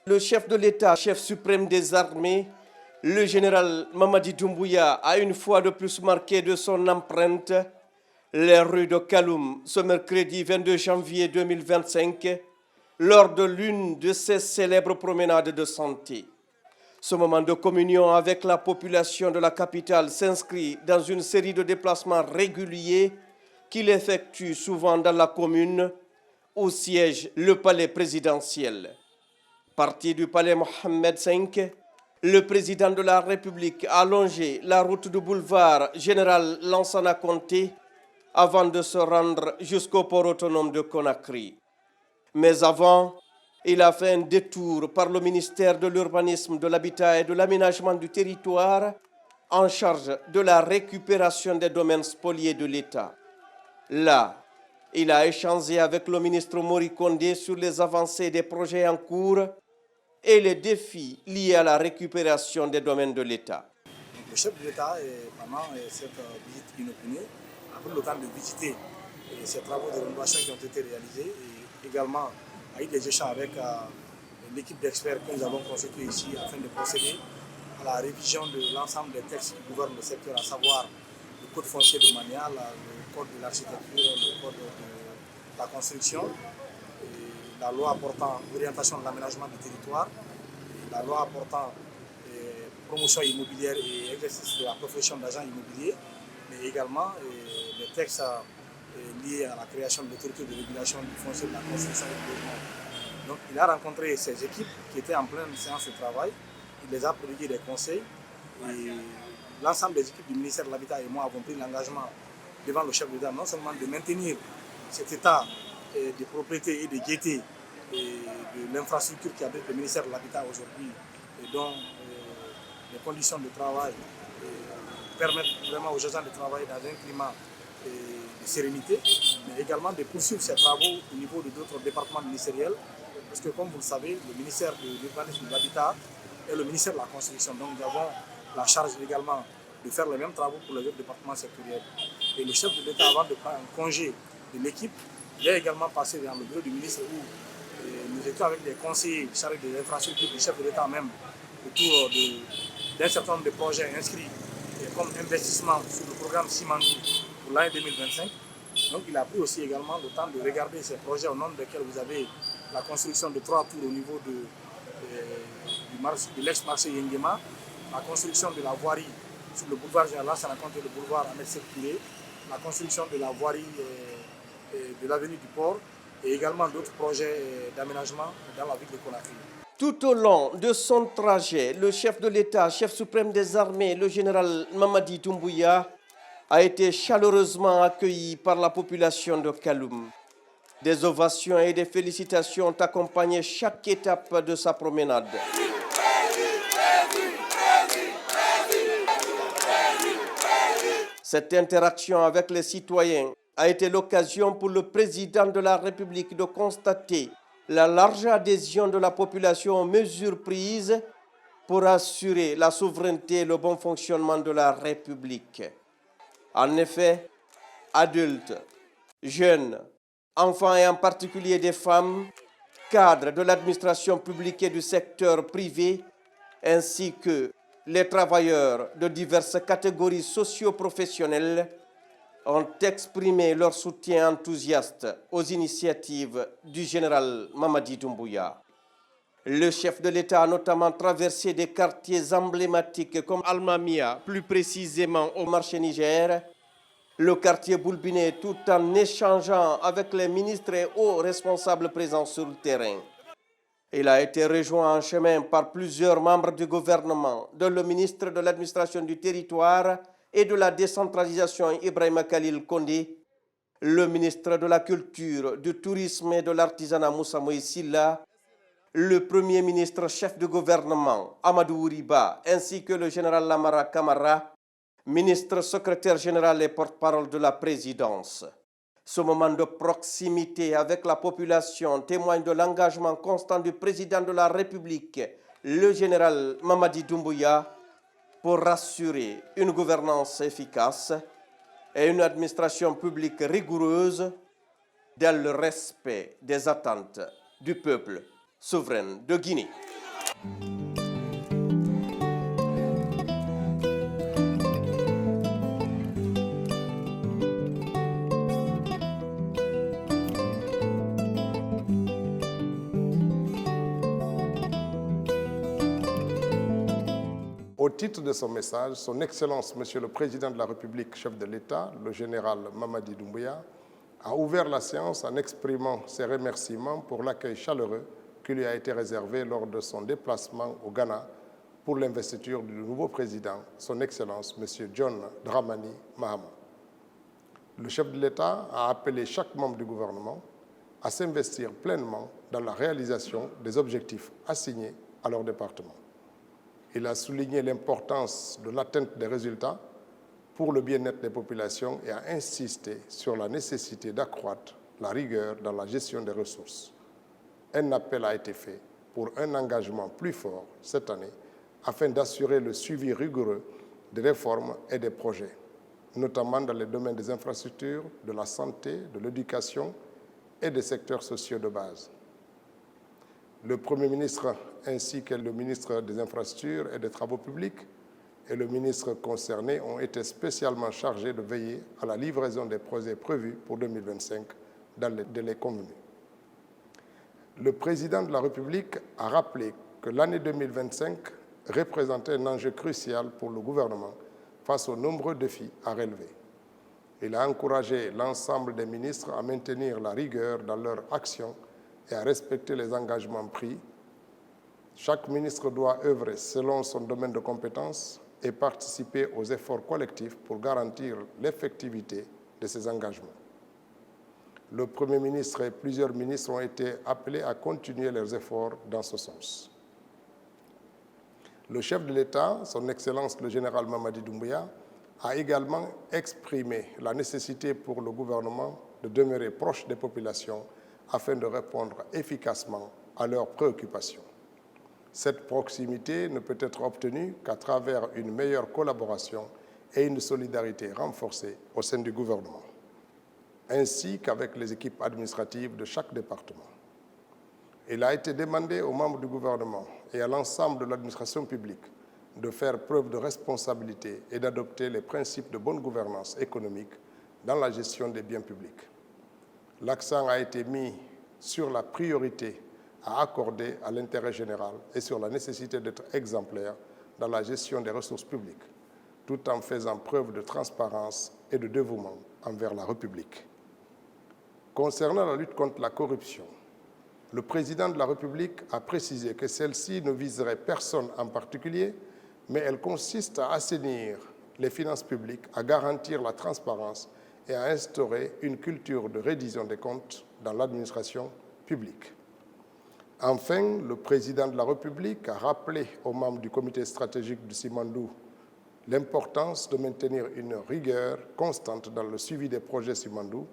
Le chef de l'État, chef suprême des armées, le général Mamadi Doumbouya a une fois de plus marqué de son empreinte les rues de Kaloum ce mercredi 22 janvier 2025 lors de l'une de ses célèbres promenades de santé. Ce moment de communion avec la population de la capitale s'inscrit dans une série de déplacements réguliers qu'il effectue souvent dans la commune où siège le palais présidentiel. Parti du palais Mohamed V, le président de la République a longé la route du boulevard Général Lansana Conté avant de se rendre jusqu'au port autonome de Conakry. Mais avant, il a fait un détour par le ministère de l'Urbanisme, de l'Habitat et de l'Aménagement du territoire en charge de la récupération des domaines spoliés de l'État. Là, il a échangé avec le ministre Mori Kondé sur les avancées des projets en cours et les défis liés à la récupération des domaines de l'État. Le chef de l'État, pendant cette visite inopinée, a pris le temps de visiter ces travaux de rénovation qui ont été réalisés et également a eu des échanges avec l'équipe d'experts que nous avons constituée ici afin de procéder à la révision de l'ensemble des textes qui gouvernent le secteur, à savoir le code foncier domanial, le code de l'architecture, le code de la construction, la loi portant orientation de l'aménagement du territoire, la loi portant promotion immobilière et exercice de la profession d'agent immobilier, mais également les textes liés à la création de l'autorité de régulation du foncier de la construction et du logement. Donc il a rencontré ces équipes qui étaient en pleine séance de travail, il les a prodigué des conseils et l'ensemble des équipes du ministère de l'Habitat et moi avons pris l'engagement devant le chef d'État non seulement de maintenir cet état de propriété et de gaieté et de l'infrastructure qui abrite le ministère de l'Habitat aujourd'hui et dont les conditions de travail permettent vraiment aux agents de travailler dans un climat de sérénité, mais également de poursuivre ces travaux au niveau de d'autres départements ministériels, parce que comme vous le savez, le ministère de l'Urbanisme et de l'Habitat est le ministère de la Construction, donc nous avons la charge également de faire les mêmes travaux pour les autres départements sectoriels. Et le chef de l'État, avant de prendre un congé de l'équipe, il est également passé dans le bureau du ministre où nous étions avec des conseillers chargés des infrastructures du chef de l'État même autour d'un certain nombre de projets inscrits comme investissement sur le programme Simandou pour l'année 2025. Donc il a pris aussi également le temps de regarder ces projets au nom desquels vous avez la construction de 3 tours au niveau de l'ex-marché Yengema, la construction de la voirie sur le boulevard Général Lansana Conté et le boulevard Ahmed Sékou Touré, la construction de la voirie de l'avenue du Port et également d'autres projets d'aménagement dans la ville de Conakry. Tout au long de son trajet, le chef de l'État, chef suprême des armées, le général Mamadi Doumbouya, a été chaleureusement accueilli par la population de Kaloum. Des ovations et des félicitations ont accompagné chaque étape de sa promenade. Cette interaction avec les citoyens a été l'occasion pour le président de la République de constater la large adhésion de la population aux mesures prises pour assurer la souveraineté et le bon fonctionnement de la République. En effet, adultes, jeunes, enfants et en particulier des femmes, cadres de l'administration publique et du secteur privé, ainsi que les travailleurs de diverses catégories socio-professionnelles ont exprimé leur soutien enthousiaste aux initiatives du général Mamadi Doumbouya. Le chef de l'État a notamment traversé des quartiers emblématiques comme Almamia, plus précisément au marché Niger, le quartier Boulbiné, tout en échangeant avec les ministres et hauts responsables présents sur le terrain. Il a été rejoint en chemin par plusieurs membres du gouvernement, dont le ministre de l'administration du territoire et de la décentralisation Ibrahima Khalil Kondé, le ministre de la Culture, du Tourisme et de l'Artisanat Moussa Moïse Silla, le premier ministre chef de gouvernement Amadou Ouriba, ainsi que le général Lamara Kamara, ministre secrétaire général et porte-parole de la présidence. Ce moment de proximité avec la population témoigne de l'engagement constant du président de la République, le général Mamadi Doumbouya, pour assurer une gouvernance efficace et une administration publique rigoureuse dans le respect des attentes du peuple souverain de Guinée. Au titre de son message, Son Excellence, Monsieur le Président de la République, chef de l'État, le général Mamadi Doumbouya, a ouvert la séance en exprimant ses remerciements pour l'accueil chaleureux qui lui a été réservé lors de son déplacement au Ghana pour l'investiture du nouveau président, Son Excellence, M. John Dramani Mahama. Le chef de l'État a appelé chaque membre du gouvernement à s'investir pleinement dans la réalisation des objectifs assignés à leur département. Il a souligné l'importance de l'atteinte des résultats pour le bien-être des populations et a insisté sur la nécessité d'accroître la rigueur dans la gestion des ressources. Un appel a été fait pour un engagement plus fort cette année afin d'assurer le suivi rigoureux des réformes et des projets, notamment dans les domaines des infrastructures, de la santé, de l'éducation et des secteurs sociaux de base. Le Premier ministre ainsi que le ministre des Infrastructures et des Travaux publics et le ministre concerné ont été spécialement chargés de veiller à la livraison des projets prévus pour 2025 dans les délais convenus. Le président de la République a rappelé que l'année 2025 représentait un enjeu crucial pour le gouvernement face aux nombreux défis à relever. Il a encouragé l'ensemble des ministres à maintenir la rigueur dans leur action et à respecter les engagements pris. Chaque ministre doit œuvrer selon son domaine de compétences et participer aux efforts collectifs pour garantir l'effectivité de ces engagements. Le Premier ministre et plusieurs ministres ont été appelés à continuer leurs efforts dans ce sens. Le chef de l'État, Son Excellence le général Mamadi Doumbouya, a également exprimé la nécessité pour le gouvernement de demeurer proche des populations afin de répondre efficacement à leurs préoccupations. Cette proximité ne peut être obtenue qu'à travers une meilleure collaboration et une solidarité renforcée au sein du gouvernement, ainsi qu'avec les équipes administratives de chaque département. Il a été demandé aux membres du gouvernement et à l'ensemble de l'administration publique de faire preuve de responsabilité et d'adopter les principes de bonne gouvernance économique dans la gestion des biens publics. L'accent a été mis sur la priorité à accorder à l'intérêt général et sur la nécessité d'être exemplaire dans la gestion des ressources publiques, tout en faisant preuve de transparence et de dévouement envers la République. Concernant la lutte contre la corruption, le président de la République a précisé que celle-ci ne viserait personne en particulier, mais elle consiste à assainir les finances publiques, à garantir la transparence et à instaurer une culture de reddition des comptes dans l'administration publique. Enfin, le président de la République a rappelé aux membres du comité stratégique du Simandou l'importance de maintenir une rigueur constante dans le suivi des projets Simandou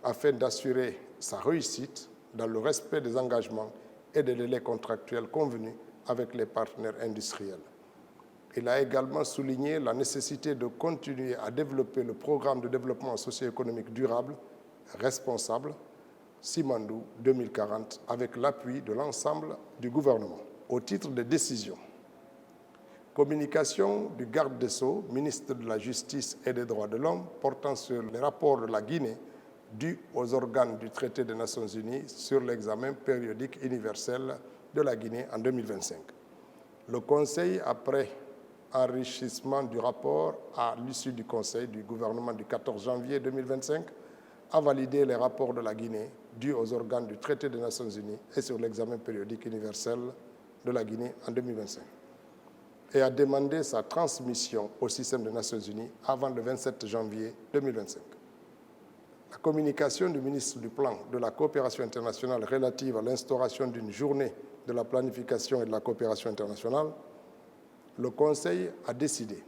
afin d'assurer sa réussite dans le respect des engagements et des délais contractuels convenus avec les partenaires industriels. Il a également souligné la nécessité de continuer à développer le programme de développement socio-économique durable, responsable, Simandou 2040, avec l'appui de l'ensemble du gouvernement. Au titre des décisions, communication du garde des Sceaux, ministre de la Justice et des Droits de l'Homme, portant sur les rapports de la Guinée dus aux organes du traité des Nations Unies sur l'examen périodique universel de la Guinée en 2025. Le Conseil, après enrichissement du rapport à l'issue du Conseil du gouvernement du 14 janvier 2025, a validé les rapports de la Guinée dus aux organes du traité des Nations Unies et sur l'examen périodique universel de la Guinée en 2025 et a demandé sa transmission au système des Nations Unies avant le 27 janvier 2025. La communication du ministre du Plan de la coopération internationale relative à l'instauration d'une journée de la planification et de la coopération internationale, le Conseil a décidé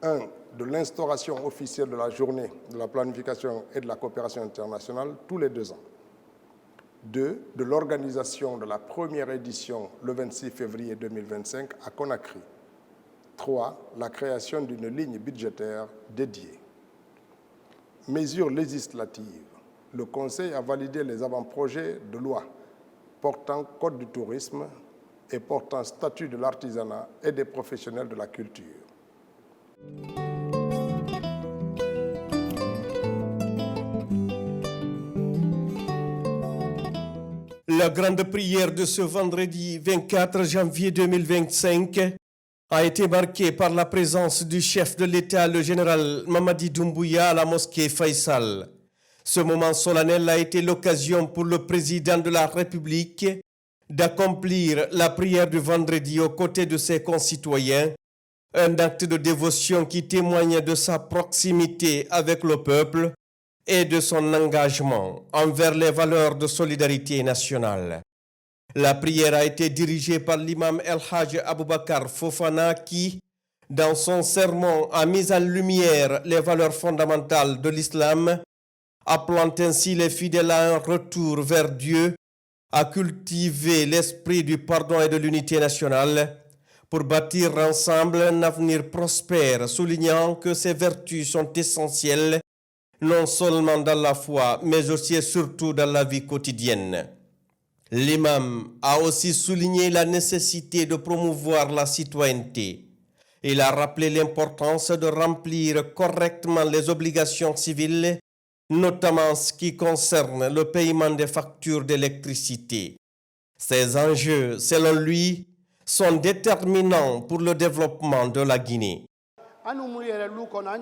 1. De l'instauration officielle de la journée de la planification et de la coopération internationale tous les 2 ans. 2. De l'organisation de la première édition le 26 février 2025 à Conakry. 3. La création d'une ligne budgétaire dédiée. Mesures législatives. Le Conseil a validé les avant-projets de loi portant Code du tourisme, et portant statut de l'artisanat et des professionnels de la culture. La grande prière de ce vendredi 24 janvier 2025 a été marquée par la présence du chef de l'État, le général Mamadi Doumbouya, à la mosquée Faisal. Ce moment solennel a été l'occasion pour le président de la République d'accomplir la prière du vendredi aux côtés de ses concitoyens, un acte de dévotion qui témoigne de sa proximité avec le peuple et de son engagement envers les valeurs de solidarité nationale. La prière a été dirigée par l'imam El Hajj Aboubakar Fofana qui, dans son sermon, a mis en lumière les valeurs fondamentales de l'islam, appelant ainsi les fidèles à un retour vers Dieu, à cultiver l'esprit du pardon et de l'unité nationale pour bâtir ensemble un avenir prospère, soulignant que ces vertus sont essentielles non seulement dans la foi, mais aussi et surtout dans la vie quotidienne. L'imam a aussi souligné la nécessité de promouvoir la citoyenneté. Il a rappelé l'importance de remplir correctement les obligations civiles, notamment ce qui concerne le paiement des factures d'électricité. Ces enjeux, selon lui, sont déterminants pour le développement de la Guinée. Famille qu'on a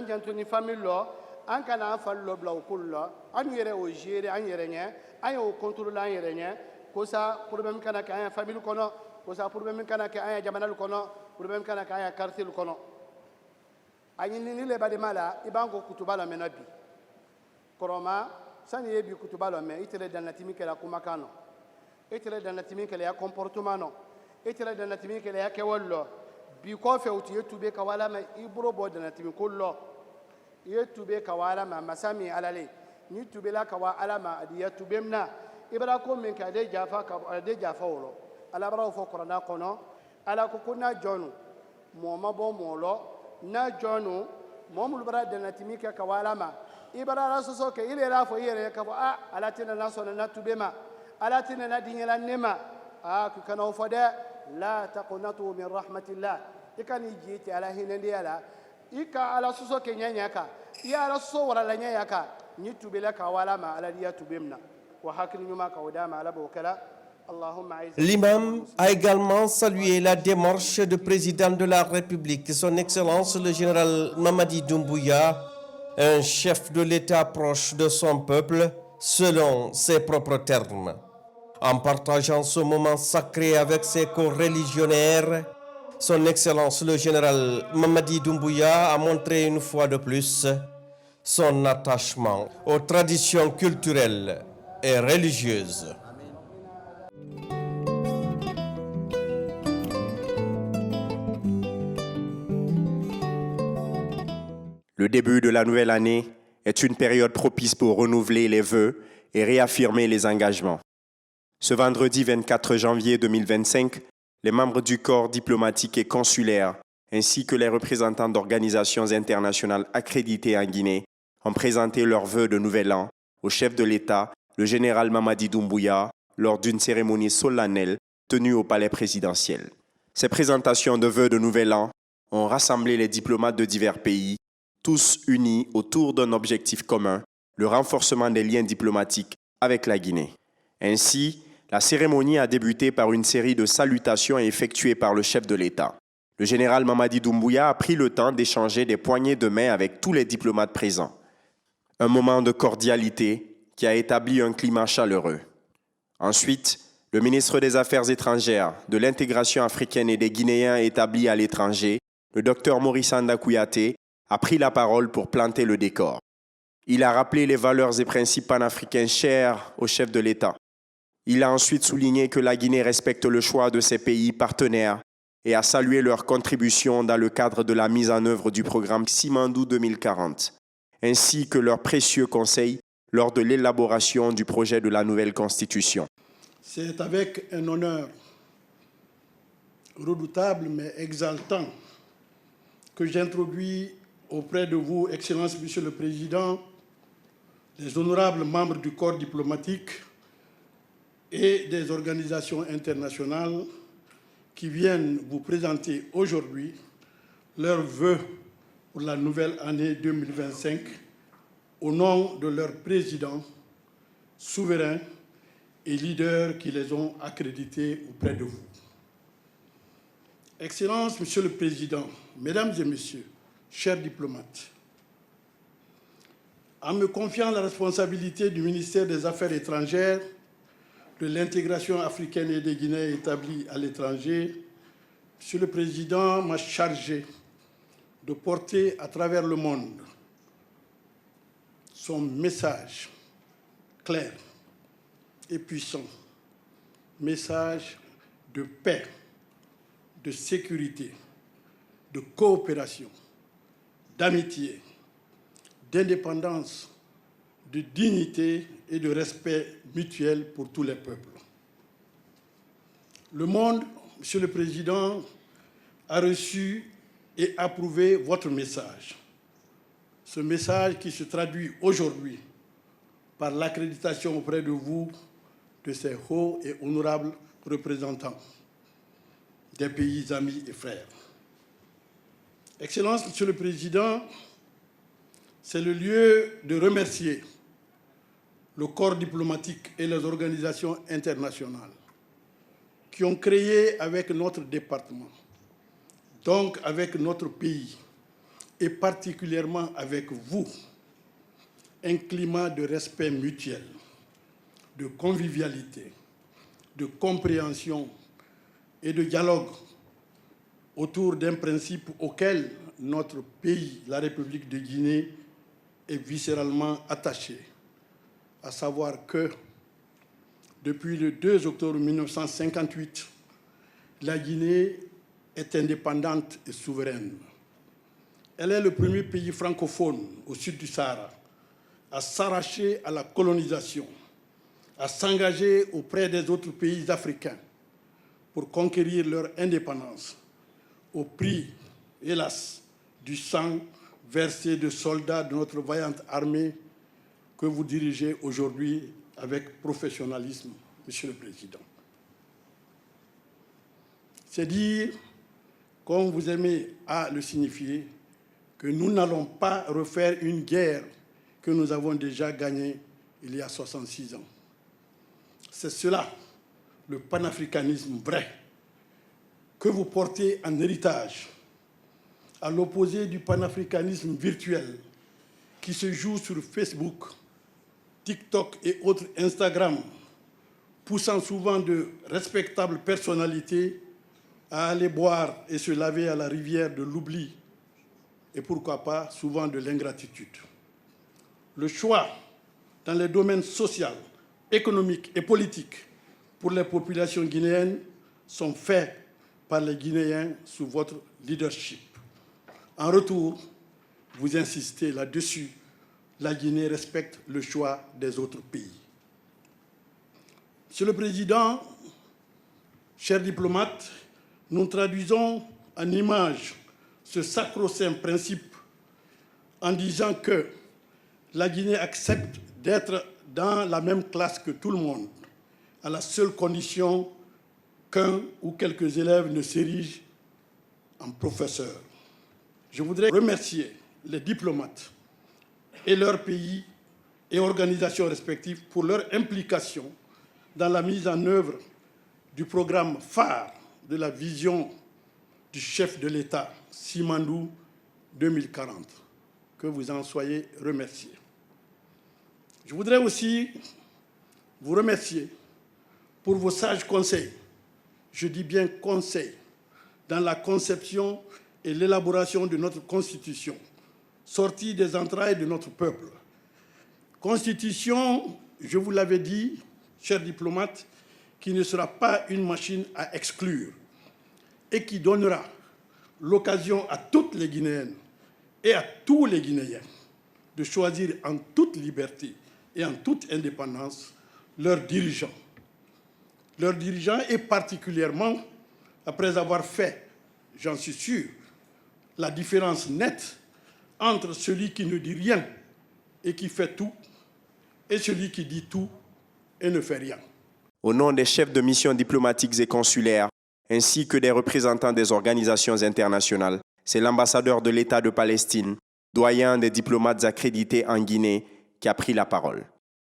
une famille là, an kana fal lo bla okul la an yere o gere an yere nya an o contrôle an yere nya ko sa problème kana ka an famille kono ko sa problème kana ka an jamana kono problème kana ka an quartier kono ani ni le bade mala ibango kutubala menabi koroma sani yebi kutubala me itere dan natimi kala kuma kano itere dan natimi kala ya comportement no itere dan natimi kala ya kewallo bi ko fe uti yetube ka wala ma ibro bo dan natimi kullo yetube kawala ma masami alale ni tubela kawa alama adiya tubemna ibra ko min ka de jafa wolo ala bara fo qur'ana kono ala ko kuna jonu mo mabo molo na jonu mo mul bara de natimi ka kawala ma ibra rasoso ke ile ra fo yere ka ala tina na sona na tubema ala tina na dinyala nema ku kana fo de la taqnatu min rahmatillah ikani jiti ala hinandi ala ika ala suso ke nyanyaka ya ala suso wala la nyanyaka ni tubela ka wala ma ala dia tubemna wa hakri nyuma ka wadama ala bokala. L'imam a également salué la démarche du président de la République, son Excellence le général Mamadi Doumbouya, un chef de l'État proche de son peuple, selon ses propres termes. En partageant ce moment sacré avec ses co-religionnaires, son Excellence le général Mamadi Doumbouya a montré une fois de plus son attachement aux traditions culturelles et religieuses. Le début de la nouvelle année est une période propice pour renouveler les vœux et réaffirmer les engagements. Ce vendredi 24 janvier 2025, les membres du corps diplomatique et consulaire, ainsi que les représentants d'organisations internationales accréditées en Guinée, ont présenté leurs vœux de nouvel an au chef de l'État, le général Mamadi Doumbouya, lors d'une cérémonie solennelle tenue au palais présidentiel. Ces présentations de vœux de nouvel an ont rassemblé les diplomates de divers pays, tous unis autour d'un objectif commun, le renforcement des liens diplomatiques avec la Guinée. Ainsi, la cérémonie a débuté par une série de salutations effectuées par le chef de l'État. Le général Mamadi Doumbouya a pris le temps d'échanger des poignées de main avec tous les diplomates présents. Un moment de cordialité qui a établi un climat chaleureux. Ensuite, le ministre des Affaires étrangères, de l'intégration africaine et des Guinéens établis à l'étranger, le Dr Maurice Anda Kouyaté, a pris la parole pour planter le décor. Il a rappelé les valeurs et principes panafricains chers au chef de l'État. Il a ensuite souligné que la Guinée respecte le choix de ses pays partenaires et a salué leur contribution dans le cadre de la mise en œuvre du programme Simandou 2040, ainsi que leurs précieux conseils lors de l'élaboration du projet de la nouvelle Constitution. C'est avec un honneur redoutable mais exaltant que j'introduis auprès de vous, Excellence, Monsieur le Président, les honorables membres du corps diplomatique, et des organisations internationales qui viennent vous présenter aujourd'hui leurs vœux pour la nouvelle année 2025 au nom de leurs présidents souverains et leaders qui les ont accrédités auprès de vous. Excellences, Monsieur le Président, Mesdames et Messieurs, chers diplomates, en me confiant la responsabilité du ministère des Affaires étrangères, de l'intégration africaine et des Guinéens établis à l'étranger, Monsieur le Président m'a chargé de porter à travers le monde son message clair et puissant, message de paix, de sécurité, de coopération, d'amitié, d'indépendance, de dignité et de respect mutuel pour tous les peuples. Le monde, Monsieur le Président, a reçu et approuvé votre message. Ce message qui se traduit aujourd'hui par l'accréditation auprès de vous de ces hauts et honorables représentants des pays amis et frères. Excellences, Monsieur le Président, c'est le lieu de remercier le corps diplomatique et les organisations internationales qui ont créé avec notre département, donc avec notre pays, et particulièrement avec vous, un climat de respect mutuel, de convivialité, de compréhension et de dialogue autour d'un principe auquel notre pays, la République de Guinée, est viscéralement attaché, à savoir que depuis le 2 octobre 1958, la Guinée est indépendante et souveraine. Elle est le premier pays francophone au sud du Sahara à s'arracher à la colonisation, à s'engager auprès des autres pays africains pour conquérir leur indépendance au prix, hélas, du sang versé de soldats de notre vaillante armée que vous dirigez aujourd'hui avec professionnalisme, Monsieur le Président. C'est dire, comme vous aimez à le signifier, que nous n'allons pas refaire une guerre que nous avons déjà gagnée il y a 66 ans. C'est cela, le panafricanisme vrai, que vous portez en héritage, à l'opposé du panafricanisme virtuel qui se joue sur Facebook, TikTok et autres Instagram, poussant souvent de respectables personnalités à aller boire et se laver à la rivière de l'oubli et pourquoi pas souvent de l'ingratitude. Le choix dans les domaines social, économique et politique pour les populations guinéennes sont faits par les Guinéens sous votre leadership. En retour, vous insistez là-dessus, la Guinée respecte le choix des autres pays. Monsieur le Président, chers diplomates, nous traduisons en images ce sacro-saint principe en disant que la Guinée accepte d'être dans la même classe que tout le monde, à la seule condition qu'un ou quelques élèves ne s'érigent en professeurs. Je voudrais remercier les diplomates et leurs pays et organisations respectives pour leur implication dans la mise en œuvre du programme phare de la vision du chef de l'État, Simandou 2040. Que vous en soyez remerciés. Je voudrais aussi vous remercier pour vos sages conseils, je dis bien conseils, dans la conception et l'élaboration de notre Constitution, sortie des entrailles de notre peuple. Constitution, je vous l'avais dit, chers diplomates, qui ne sera pas une machine à exclure et qui donnera l'occasion à toutes les Guinéennes et à tous les Guinéens de choisir en toute liberté et en toute indépendance leurs dirigeants. Leurs dirigeants et particulièrement, après avoir fait, j'en suis sûr, la différence nette entre celui qui ne dit rien et qui fait tout et celui qui dit tout et ne fait rien. Au nom des chefs de missions diplomatiques et consulaires, ainsi que des représentants des organisations internationales, c'est l'ambassadeur de l'État de Palestine, doyen des diplomates accrédités en Guinée, qui a pris la parole.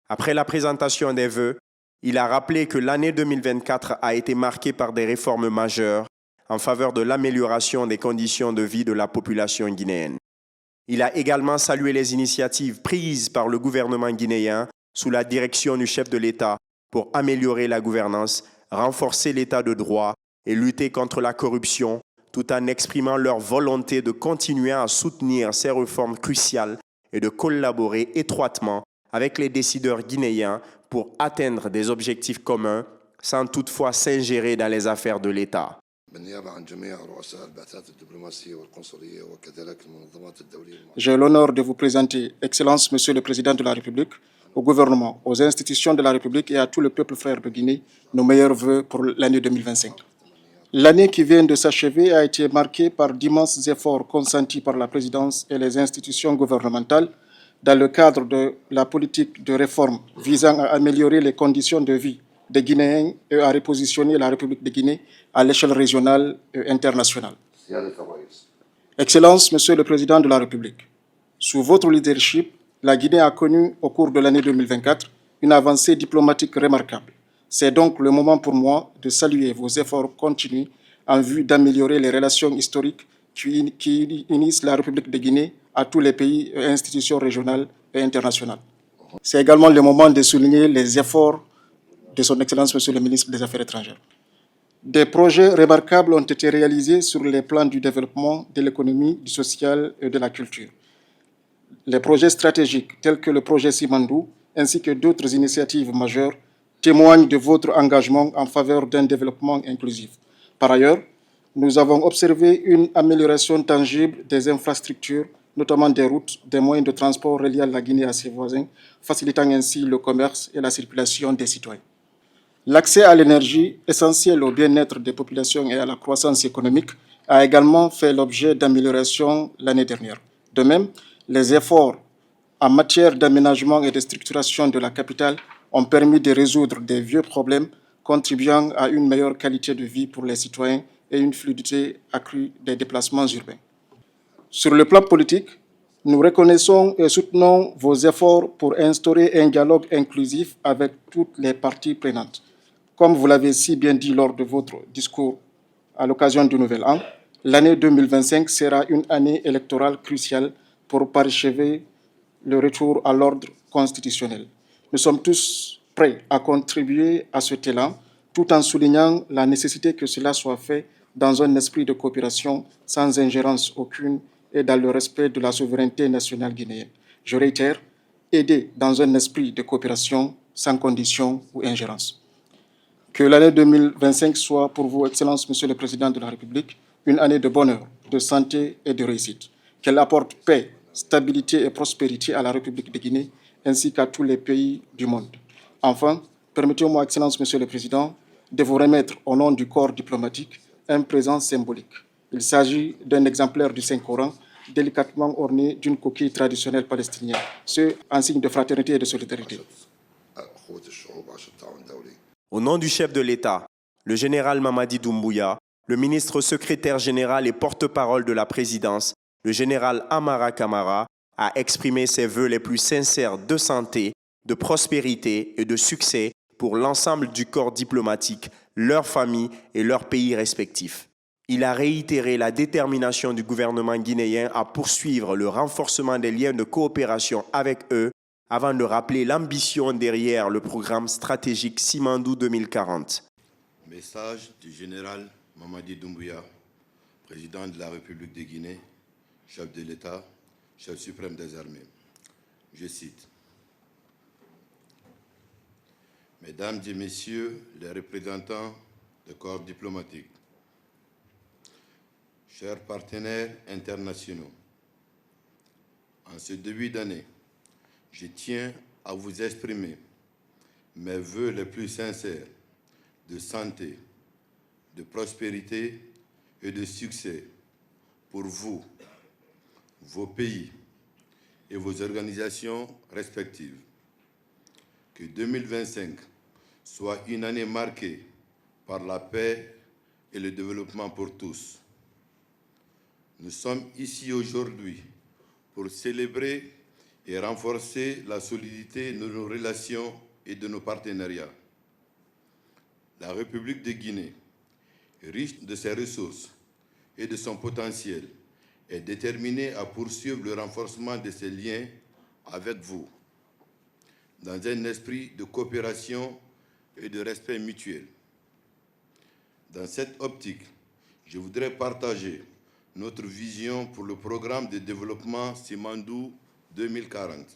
Après la présentation des vœux, il a rappelé que l'année 2024 a été marquée par des réformes majeures en faveur de l'amélioration des conditions de vie de la population guinéenne. Il a également salué les initiatives prises par le gouvernement guinéen sous la direction du chef de l'État pour améliorer la gouvernance, renforcer l'État de droit et lutter contre la corruption, tout en exprimant leur volonté de continuer à soutenir ces réformes cruciales et de collaborer étroitement avec les décideurs guinéens pour atteindre des objectifs communs sans toutefois s'ingérer dans les affaires de l'État. J'ai l'honneur de vous présenter, Excellence, Monsieur le Président de la République, au gouvernement, aux institutions de la République et à tout le peuple frère de Guinée, nos meilleurs vœux pour l'année 2025. L'année qui vient de s'achever a été marquée par d'immenses efforts consentis par la présidence et les institutions gouvernementales dans le cadre de la politique de réforme visant à améliorer les conditions de vie des Guinéens et à repositionner la République de Guinée à l'échelle régionale et internationale. Excellence, Monsieur le Président de la République, sous votre leadership, la Guinée a connu au cours de l'année 2024 une avancée diplomatique remarquable. C'est donc le moment pour moi de saluer vos efforts continus en vue d'améliorer les relations historiques qui unissent la République de Guinée à tous les pays et institutions régionales et internationales. C'est également le moment de souligner les efforts de son Excellence, Monsieur le Ministre des Affaires étrangères. Des projets remarquables ont été réalisés sur les plans du développement, de l'économie, du social et de la culture. Les projets stratégiques tels que le projet Simandou ainsi que d'autres initiatives majeures témoignent de votre engagement en faveur d'un développement inclusif. Par ailleurs, nous avons observé une amélioration tangible des infrastructures, notamment des routes, des moyens de transport reliant la Guinée à ses voisins, facilitant ainsi le commerce et la circulation des citoyens. L'accès à l'énergie, essentiel au bien-être des populations et à la croissance économique, a également fait l'objet d'améliorations l'année dernière. De même, les efforts en matière d'aménagement et de structuration de la capitale ont permis de résoudre des vieux problèmes, contribuant à une meilleure qualité de vie pour les citoyens et une fluidité accrue des déplacements urbains. Sur le plan politique, nous reconnaissons et soutenons vos efforts pour instaurer un dialogue inclusif avec toutes les parties prenantes. Comme vous l'avez si bien dit lors de votre discours à l'occasion du Nouvel An, l'année 2025 sera une année électorale cruciale pour parachever le retour à l'ordre constitutionnel. Nous sommes tous prêts à contribuer à cet élan, tout en soulignant la nécessité que cela soit fait dans un esprit de coopération sans ingérence aucune et dans le respect de la souveraineté nationale guinéenne. Je réitère, aider dans un esprit de coopération sans condition ou ingérence. Que l'année 2025 soit pour vous, Excellence, Monsieur le Président de la République, une année de bonheur, de santé et de réussite. Qu'elle apporte paix, stabilité et prospérité à la République de Guinée ainsi qu'à tous les pays du monde. Enfin, permettez-moi, Excellence, Monsieur le Président, de vous remettre au nom du corps diplomatique un présent symbolique. Il s'agit d'un exemplaire du Saint-Coran délicatement orné d'une coquille traditionnelle palestinienne, ce en signe de fraternité et de solidarité. Au nom du chef de l'État, le général Mamadi Doumbouya, le ministre secrétaire général et porte-parole de la présidence, le général Amara Kamara, a exprimé ses vœux les plus sincères de santé, de prospérité et de succès pour l'ensemble du corps diplomatique, leurs familles et leurs pays respectifs. Il a réitéré la détermination du gouvernement guinéen à poursuivre le renforcement des liens de coopération avec eux avant de rappeler l'ambition derrière le programme stratégique Simandou 2040. Message du général Mamadi Doumbouya, président de la République de Guinée, chef de l'État, chef suprême des armées. Je cite. Mesdames et messieurs les représentants des corps diplomatiques, chers partenaires internationaux, en ce début d'année, je tiens à vous exprimer mes vœux les plus sincères de santé, de prospérité et de succès pour vous, vos pays et vos organisations respectives. Que 2025 soit une année marquée par la paix et le développement pour tous. Nous sommes ici aujourd'hui pour célébrer et renforcer la solidité de nos relations et de nos partenariats. La République de Guinée, riche de ses ressources et de son potentiel, est déterminée à poursuivre le renforcement de ses liens avec vous, dans un esprit de coopération et de respect mutuel. Dans cette optique, je voudrais partager notre vision pour le programme de développement Simandou 2040.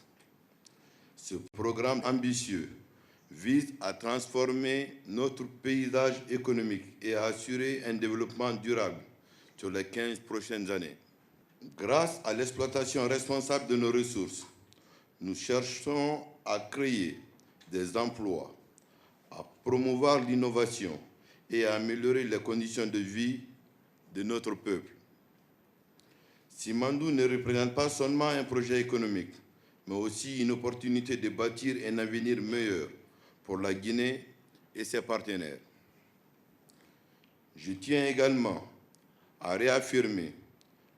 Ce programme ambitieux vise à transformer notre paysage économique et à assurer un développement durable sur les 15 prochaines années. Grâce à l'exploitation responsable de nos ressources, nous cherchons à créer des emplois, à promouvoir l'innovation et à améliorer les conditions de vie de notre peuple. Simandou ne représente pas seulement un projet économique, mais aussi une opportunité de bâtir un avenir meilleur pour la Guinée et ses partenaires. Je tiens également à réaffirmer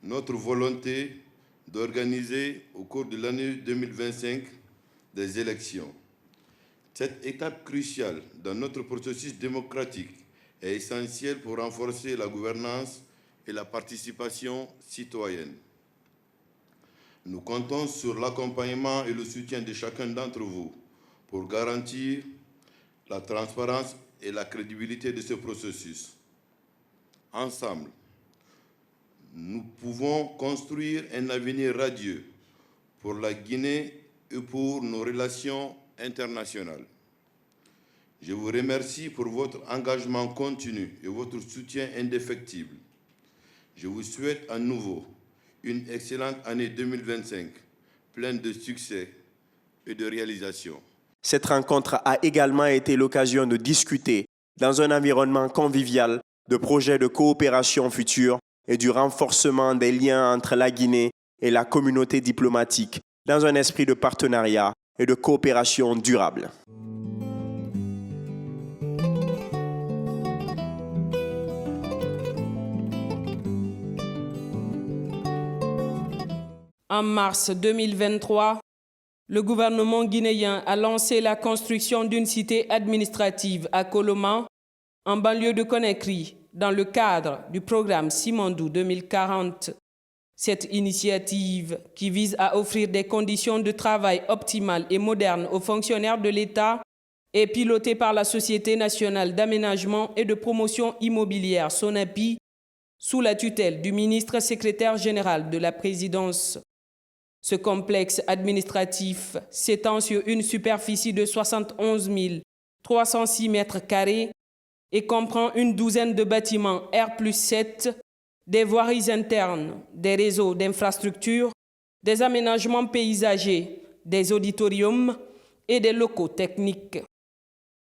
notre volonté d'organiser au cours de l'année 2025 des élections. Cette étape cruciale dans notre processus démocratique est essentielle pour renforcer la gouvernance et la participation citoyenne. Nous comptons sur l'accompagnement et le soutien de chacun d'entre vous pour garantir la transparence et la crédibilité de ce processus. Ensemble, nous pouvons construire un avenir radieux pour la Guinée et pour nos relations internationales. Je vous remercie pour votre engagement continu et votre soutien indéfectible. Je vous souhaite à nouveau une excellente année 2025, pleine de succès et de réalisations. Cette rencontre a également été l'occasion de discuter dans un environnement convivial de projets de coopération future et du renforcement des liens entre la Guinée et la communauté diplomatique dans un esprit de partenariat et de coopération durable. En mars 2023, le gouvernement guinéen a lancé la construction d'une cité administrative à Koloma, en banlieue de Conakry, dans le cadre du programme Simandou 2040. Cette initiative, qui vise à offrir des conditions de travail optimales et modernes aux fonctionnaires de l'État, est pilotée par la Société nationale d'aménagement et de promotion immobilière, SONAPI, sous la tutelle du ministre secrétaire général de la présidence. Ce complexe administratif s'étend sur une superficie de 71 306 mètres carrés et comprend une douzaine de bâtiments R+7, des voiries internes, des réseaux d'infrastructures, des aménagements paysagers, des auditoriums et des locaux techniques.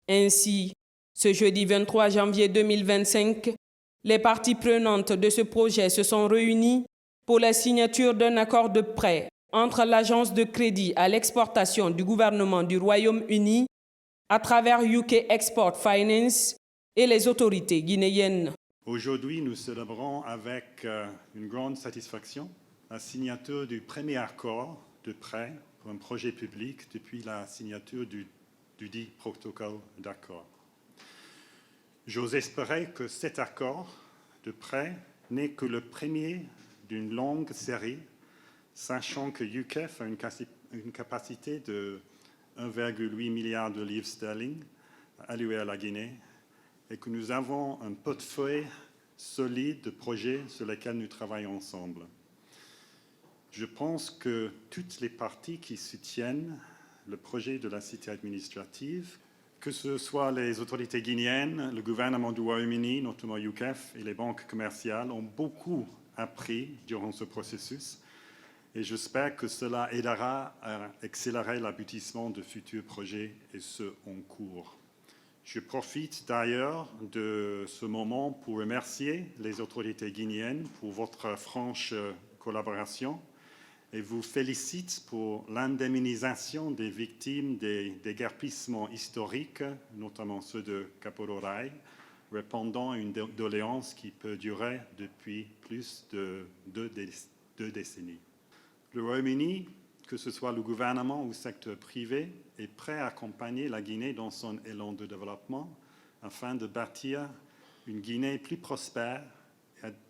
Ainsi, ce jeudi 23 janvier 2025, les parties prenantes de ce projet se sont réunies pour la signature d'un accord de prêt entre l'Agence de crédit à l'exportation du gouvernement du Royaume-Uni à travers UK Export Finance et les autorités guinéennes. Aujourd'hui, nous célébrons avec une grande satisfaction la signature du premier accord de prêt pour un projet public depuis la signature du dit protocole d'accord. J'ose espérer que cet accord de prêt n'est que le premier d'une longue série, sachant que UKEF a une capacité de 1,8 milliard de livres sterling alloués à la Guinée et que nous avons un portefeuille solide de projets sur lesquels nous travaillons ensemble. Je pense que toutes les parties qui soutiennent le projet de la cité administrative, que ce soit les autorités guinéennes, le gouvernement du Royaume-Uni, notamment UKEF, et les banques commerciales, ont beaucoup appris durant ce processus. Et j'espère que cela aidera à accélérer l'aboutissement de futurs projets et ceux en cours. Je profite d'ailleurs de ce moment pour remercier les autorités guinéennes pour votre franche collaboration et vous félicite pour l'indemnisation des victimes des déguerpissements historiques, notamment ceux de Kapororai, répondant à une doléance qui peut durer depuis plus de deux décennies. Le Royaume-Uni, que ce soit le gouvernement ou le secteur privé, est prêt à accompagner la Guinée dans son élan de développement afin de bâtir une Guinée plus prospère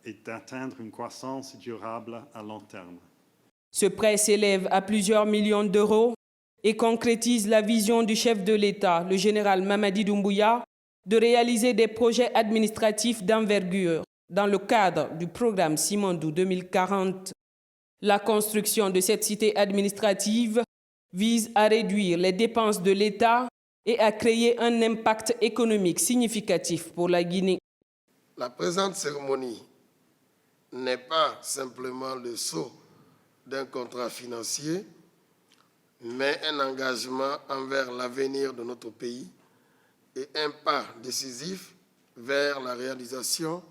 et d'atteindre une croissance durable à long terme. Ce prêt s'élève à plusieurs millions d'euros et concrétise la vision du chef de l'État, le général Mamadi Doumbouya, de réaliser des projets administratifs d'envergure dans le cadre du programme Simandou 2040. La construction de cette cité administrative vise à réduire les dépenses de l'État et à créer un impact économique significatif pour la Guinée. La présente cérémonie n'est pas simplement le sceau d'un contrat financier, mais un engagement envers l'avenir de notre pays et un pas décisif vers la réalisation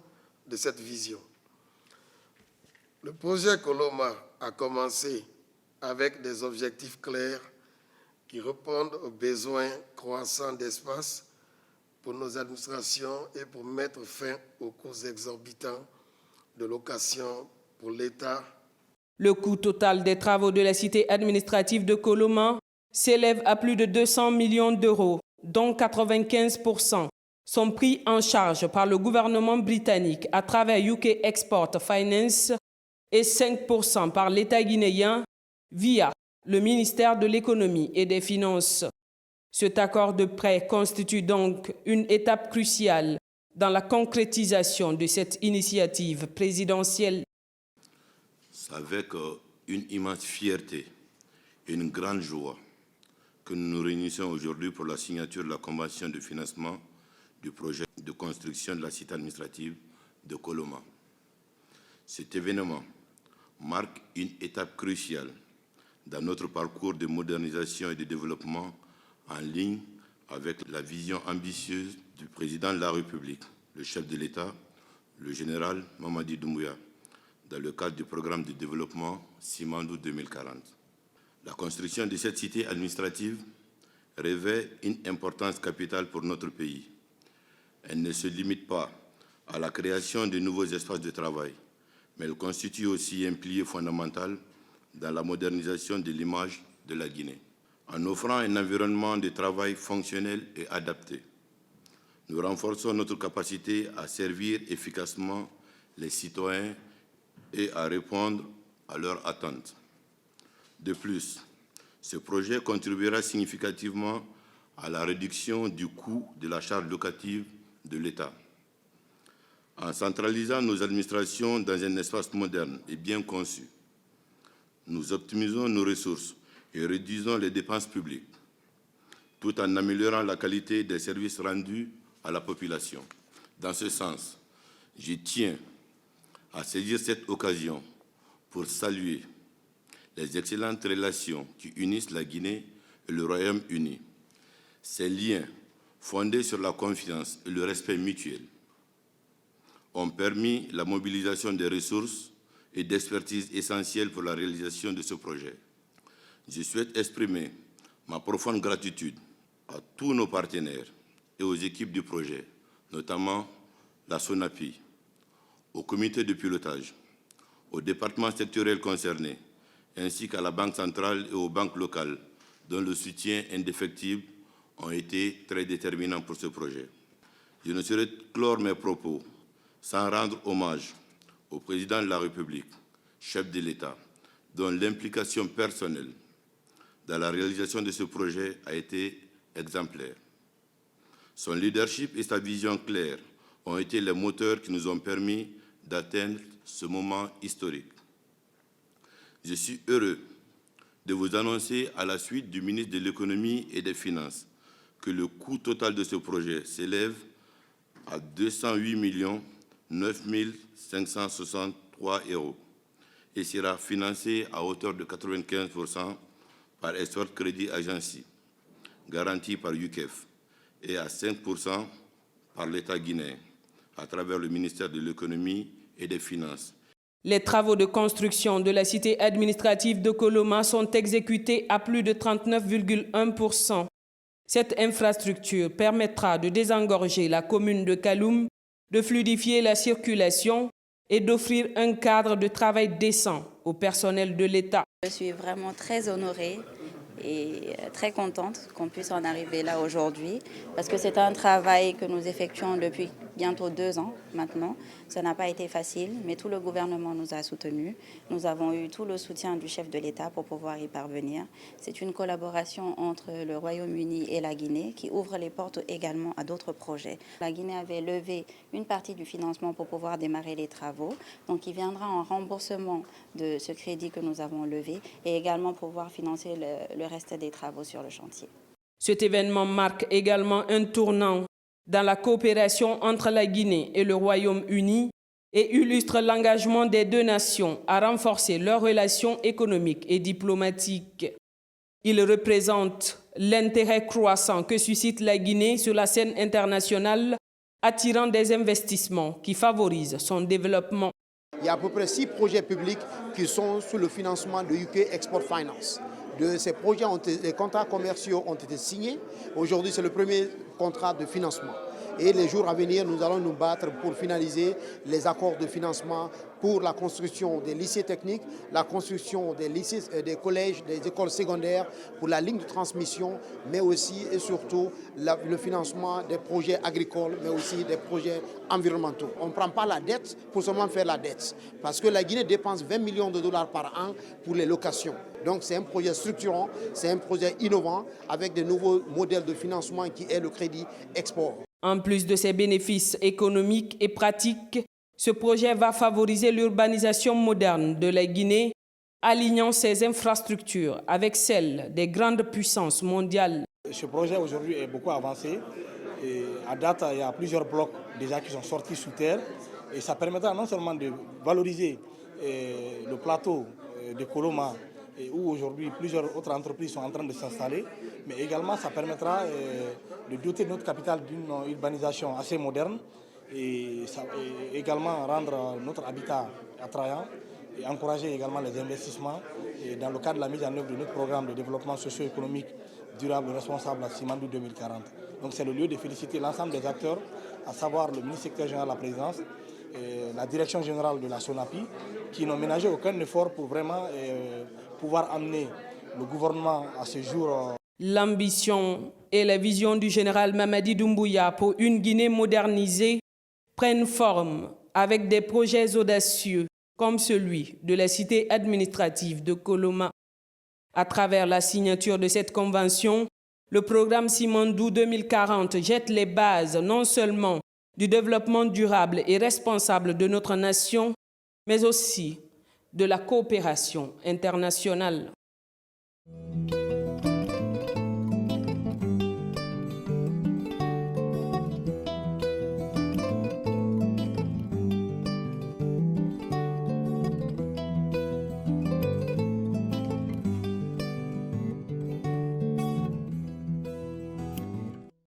de cette vision. Le projet Koloma a commencé avec des objectifs clairs qui répondent aux besoins croissants d'espace pour nos administrations et pour mettre fin aux coûts exorbitants de location pour l'État. Le coût total des travaux de la cité administrative de Koloma s'élève à plus de 200 millions d'euros, dont 95% sont pris en charge par le gouvernement britannique à travers UK Export Finance et 5% par l'État guinéen via le ministère de l'Économie et des Finances. Cet accord de prêt constitue donc une étape cruciale dans la concrétisation de cette initiative présidentielle. C'est avec une immense fierté et une grande joie que nous nous réunissons aujourd'hui pour la signature de la convention de financement du projet de construction de la cité administrative de Koloma. Cet événement marque une étape cruciale dans notre parcours de modernisation et de développement en ligne avec la vision ambitieuse du président de la République, le chef de l'État, le général Mamadi Doumbouya, dans le cadre du programme de développement Simandou 2040. La construction de cette cité administrative revêt une importance capitale pour notre pays. Elle ne se limite pas à la création de nouveaux espaces de travail, mais elle constitue aussi un pilier fondamental dans la modernisation de l'image de la Guinée. En offrant un environnement de travail fonctionnel et adapté, nous renforçons notre capacité à servir efficacement les citoyens et à répondre à leurs attentes. De plus, ce projet contribuera significativement à la réduction du coût de la charge locative de l'État. En centralisant nos administrations dans un espace moderne et bien conçu, nous optimisons nos ressources et réduisons les dépenses publiques, tout en améliorant la qualité des services rendus à la population. Dans ce sens, je tiens à saisir cette occasion pour saluer les excellentes relations qui unissent la Guinée et le Royaume-Uni. Ces liens, fondés sur la confiance et le respect mutuel, ont permis la mobilisation des ressources et d'expertise essentielles pour la réalisation de ce projet. Je souhaite exprimer ma profonde gratitude à tous nos partenaires et aux équipes du projet, notamment la SONAPI, au comité de pilotage, aux départements sectoriels concernés, ainsi qu'à la Banque centrale et aux banques locales, dont le soutien indéfectible ont été très déterminants pour ce projet. Je ne saurais clore mes propos sans rendre hommage au président de la République, chef de l'État, dont l'implication personnelle dans la réalisation de ce projet a été exemplaire. Son leadership et sa vision claire ont été les moteurs qui nous ont permis d'atteindre ce moment historique. Je suis heureux de vous annoncer, à la suite du ministre de l'Économie et des Finances, que le coût total de ce projet s'élève à 208 9 563 € et sera financé à hauteur de 95% par Export Credit Agency, garanti par UKEF, et à 5% par l'État guinéen, à travers le ministère de l'Économie et des Finances. Les travaux de construction de la cité administrative de Koloma sont exécutés à plus de 39,1%. Cette infrastructure permettra de désengorger la commune de Kaloum, de fluidifier la circulation et d'offrir un cadre de travail décent au personnel de l'État. Je suis vraiment très honorée et très contente qu'on puisse en arriver là aujourd'hui parce que c'est un travail que nous effectuons depuis bientôt 2 ans maintenant. Ça n'a pas été facile, mais tout le gouvernement nous a soutenus. Nous avons eu tout le soutien du chef de l'État pour pouvoir y parvenir. C'est une collaboration entre le Royaume-Uni et la Guinée qui ouvre les portes également à d'autres projets. La Guinée avait levé une partie du financement pour pouvoir démarrer les travaux, donc il viendra en remboursement de ce crédit que nous avons levé et également pouvoir financer le reste des travaux sur le chantier. Cet événement marque également un tournant dans la coopération entre la Guinée et le Royaume-Uni et illustre l'engagement des deux nations à renforcer leurs relations économiques et diplomatiques. Il représente l'intérêt croissant que suscite la Guinée sur la scène internationale, attirant des investissements qui favorisent son développement. Il y a à peu près 6 projets publics qui sont sous le financement de UK Export Finance. De ces projets, les contrats commerciaux ont été signés. Aujourd'hui, c'est le premier contrat de financement. Et les jours à venir, nous allons nous battre pour finaliser les accords de financement pour la construction des lycées techniques, la construction des lycées, des collèges, des écoles secondaires, pour la ligne de transmission, mais aussi et surtout le financement des projets agricoles, mais aussi des projets environnementaux. On ne prend pas la dette pour seulement faire la dette, parce que la Guinée dépense 20 millions de dollars par an pour les locations. Donc c'est un projet structurant, c'est un projet innovant, avec de nouveaux modèles de financement qui est le crédit export. En plus de ses bénéfices économiques et pratiques, ce projet va favoriser l'urbanisation moderne de la Guinée, alignant ses infrastructures avec celles des grandes puissances mondiales. Ce projet aujourd'hui est beaucoup avancé. Et à date, il y a plusieurs blocs déjà qui sont sortis sous terre. Et ça permettra non seulement de valoriser le plateau de Koloma, où aujourd'hui plusieurs autres entreprises sont en train de s'installer, mais également ça permettra de doter notre capitale d'une urbanisation assez moderne et également rendre notre habitat attrayant et encourager également les investissements dans le cadre de la mise en œuvre de notre programme de développement socio-économique durable responsable à Simandou 2040. Donc c'est le lieu de féliciter l'ensemble des acteurs, à savoir le ministre secrétaire général de la présidence, la direction générale de la SONAPI, qui n'ont ménagé aucun effort pour vraiment pouvoir amener le gouvernement à ce jour. L'ambition et la vision du général Mamadi Doumbouya pour une Guinée modernisée prennent forme avec des projets audacieux comme celui de la cité administrative de Koloma. À travers la signature de cette convention, le programme Simandou 2040 jette les bases non seulement du développement durable et responsable de notre nation, mais aussi de la coopération internationale.